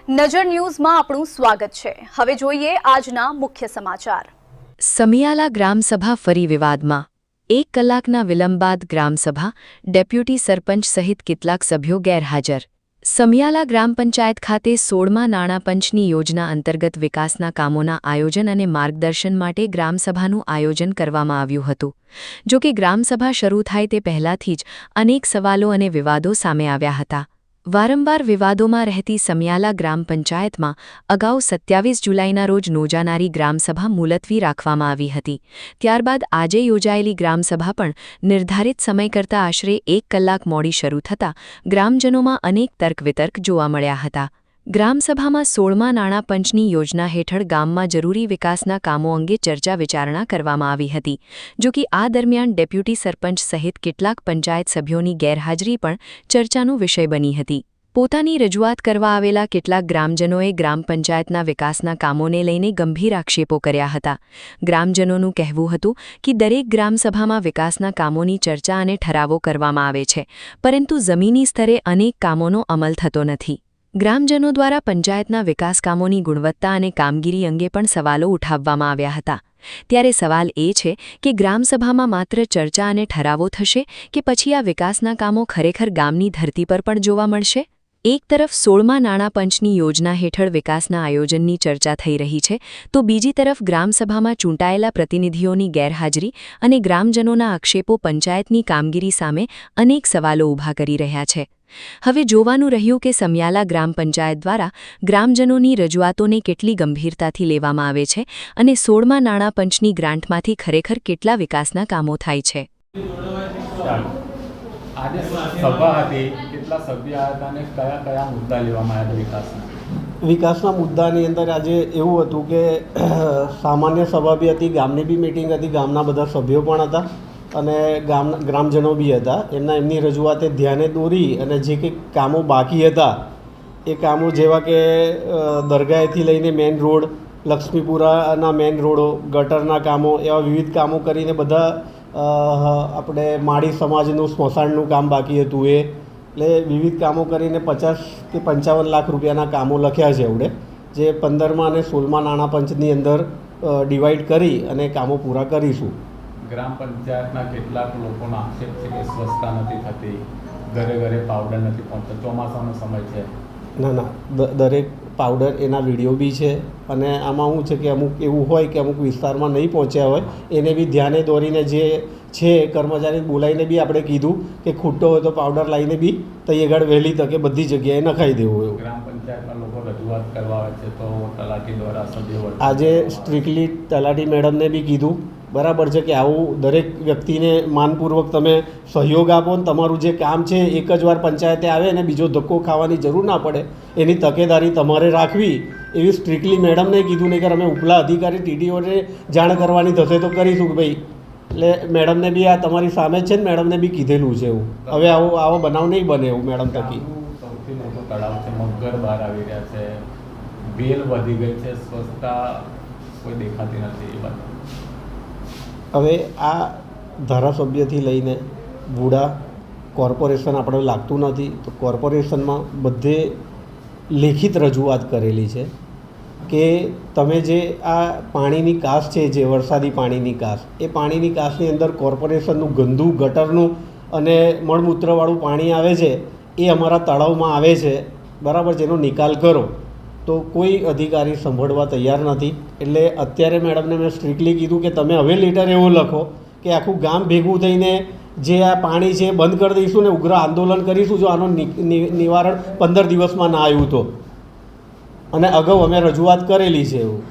નજર ન્યૂઝમાં આપણું સ્વાગત છે। હવે જોઈએ આજના મુખ્ય સમાચાર। સમિયાલા ગ્રામસભા ફરી વિવાદમાં। 1 કલાકના વિલંબ બાદ ગ્રામસભા, ડેપ્યુટી સરપંચ સહિત કેટલાક સભ્યો ગેરહાજર। સમિયાલા ગ્રામ પંચાયત ખાતે 16મા નાણાં પંચની યોજના અંતર્ગત વિકાસના કામોના આયોજન અને માર્ગદર્શન માટે ગ્રામસભાનું આયોજન કરવામાં આવ્યું હતું। જો કે ગ્રામસભા શરૂ થાય તે પહેલાથી જ અનેક સવાલો અને વિવાદો સામે આવ્યા હતા। વારંવાર વિવાદોમાં રહેતી સમિયાલા ગ્રામ પંચાયતમાં અગાઉ 27 જુલાઈના રોજ યોજાનારી ગ્રામસભા મુલતવી રાખવામાં આવી હતી। ત્યારબાદ આજે યોજાયેલી ગ્રામસભા પણ નિર્ધારિત સમય કરતાં આશરે 1 કલાક મોડી શરૂ થતાં ગ્રામજનોમાં અનેક તર્ક-વિતર્ક જોવા મળ્યા હતા। ગ્રામસભામાં 16મા નાણાં પંચની યોજના હેઠળ ગામમાં જરૂરી વિકાસના કામો અંગે ચર્ચા વિચારણા કરવામાં આવી હતી। જો કે આ દરમિયાન ડેપ્યુટી સરપંચ સહિત કેટલાક પંચાયત સભ્યોની ગેરહાજરી પણ ચર્ચાનો વિષય બની હતી। પોતાની રજૂઆત કરવા આવેલા કેટલાક ગ્રામજનોએ ગ્રામ પંચાયતના વિકાસના કામોને લઈને ગંભીર આક્ષેપો કર્યા હતા। ગ્રામજનોનું કહેવું હતું કે દરેક ગ્રામસભામાં વિકાસના કામોની ચર્ચા અને ઠરાવો કરવામાં આવે છે, પરંતુ જમીની સ્તરે અનેક કામોનો અમલ થતો નથી। ગ્રામજનો દ્વારા પંચાયતના વિકાસ કામોની ગુણવત્તા અને કામગીરી અંગે પણ સવાલો ઉઠાવવામાં આવ્યા હતા। ત્યારે સવાલ એ છે કે ગ્રામસભામાં માત્ર ચર્ચા અને ઠરાવો થશે કે પછી આ વિકાસના કામો ખરેખર ગામની ધરતી પર પણ જોવા મળશે? એક તરફ 16મા નાણાં પંચની યોજના હેઠળ વિકાસના આયોજનની ચર્ચા થઈ રહી છે, તો બીજી તરફ ગ્રામસભામાં ચૂંટાયેલા પ્રતિનિધિઓની ગેરહાજરી અને ગ્રામજનોના આક્ષેપો પંચાયતની કામગીરી સામે અનેક સવાલો ઊભા કરી રહ્યા છે। હવે જોવાનું રહ્યું કે સમિયાલા ગ્રામ પંચાયત દ્વારા ગ્રામજનોની રજૂઆતોને કેટલી ગંભીરતાથી લેવામાં આવે છે અને 16મા નાણાં પંચની ગ્રાન્ટમાંથી ખરેખર કેટલા વિકાસના કામો થાય છે। આજે સભા હતી, કેટલા સભ્ય હતા અને કયા કયા મુદ્દા લેવામાં આવ્યા વિકાસના મુદ્દાની અંદર આજે એવું હતું કે સામાન્ય સભા બી હતી, ગામની બી મિટિંગ હતી, ગામના બધા સભ્યો પણ હતા અને ગ્રામજનો બી હતા। એમની રજૂઆતે ધ્યાને દોરી અને જે કંઈક કામો બાકી હતા એ કામો જેવા કે દરગાહેથી લઈને મેઇન રોડ, લક્ષ્મીપુરાના મેઇન રોડો, ગટરના કામો, એવા વિવિધ કામો કરીને બધા આપણે માળી સમાજનું સ્મશાનનું કામ બાકી હતું એટલે વિવિધ કામો કરીને 50 કે 55 લાખ રૂપિયાના કામો લખ્યા છે એવડે, જે 15મા અને 16મા નાણાં પંચની અંદર ડિવાઈડ કરી અને કામો પૂરા કરીશું। ગ્રામ પંચાયતના કેટલાક લોકોનો આક્ષેપ છે કે સ્વચ્છતા નથી થતી, ઘરે ઘરે પાવડર નથી પહોંચતો, ચોમાસાનો સમય છે। ના, દરેક પાવડર એના વિડીયો બી છે અને આમાં શું છે કે અમુક એવું હોય કે અમુક વિસ્તારમાં નહીં પહોંચ્યા હોય એને બી ધ્યાને દોરીને જે છે કર્મચારી બોલાવીને બી આપણે કીધું કે ખૂટતો હોય તો પાવડર લાવીને બી તૈયાર વહેલી તકે બધી જગ્યાએ નખાઈ દેવું એવું। ગ્રામ પંચાયતના લોકો રજૂઆત કરવા આવે છે તો તલાટી દ્વારા સભ્યો આજે સ્ટ્રિક્ટલી તલાટી મેડમને બી કીધું, બરાબર છે કે આવું દરેક વ્યક્તિને માનપૂર્વક તમે સહયોગ આપો ને તમારું જે કામ છે એક જ વાર પંચાયતે આવે અને બીજો ધક્કો ખાવાની જરૂર ના પડે એની તકેદારી તમારે રાખવી એવી સ્ટ્રિક્ટલી મેડમને કીધું। નહીં કે અમે ઉપલા અધિકારી ટીડીઓને જાણ કરવાની થશે તો કરીશું કે ભાઈ, એટલે મેડમને બી આ તમારી સામે છે ને મેડમને બી કીધેલું છે એવું। હવે આવો બનાવ નહીં બને એવું મેડમ થકી। સૌથી મોટો તળાવ છે, મગર બહાર આવી રહ્યા છે, બેલ વધી ગઈ છે, સ્વચ્છતા કોઈ દેખાતી નથી એ વાત। હવે આ ધારાસભ્યથી લઈને બુડા કોર્પોરેશન આપણે લાગતું નથી તો કોર્પોરેશનમાં બધે લેખિત રજૂઆત કરેલી છે કે તમે જે આ પાણીની કાસ છે, જે વરસાદી પાણીની કાસ, એ પાણીની કાસની અંદર કોર્પોરેશનનું ગંદુ ગટરનું અને મળમૂત્રવાળું પાણી આવે છે એ અમારા તળાવમાં આવે છે, બરાબર, જેનો નિકાલ કરો। તો કોઈ અધિકારી સંભાળવા તૈયાર નથી। એટલે અત્યારે મેડમને મેં સ્ટ્રિક્ટલી કીધું કે તમે હવે લેટર એવો લખો કે આખું ગામ ભેગું થઈને જે આ પાણી છે બંધ કરી દઈશું ને ઉગ્ર આંદોલન કરીશું જો આનું નિવારણ 15 દિવસમાં ના આવ્યું તો, અને અગાઉ અમે રજૂઆત કરેલી છે એવું।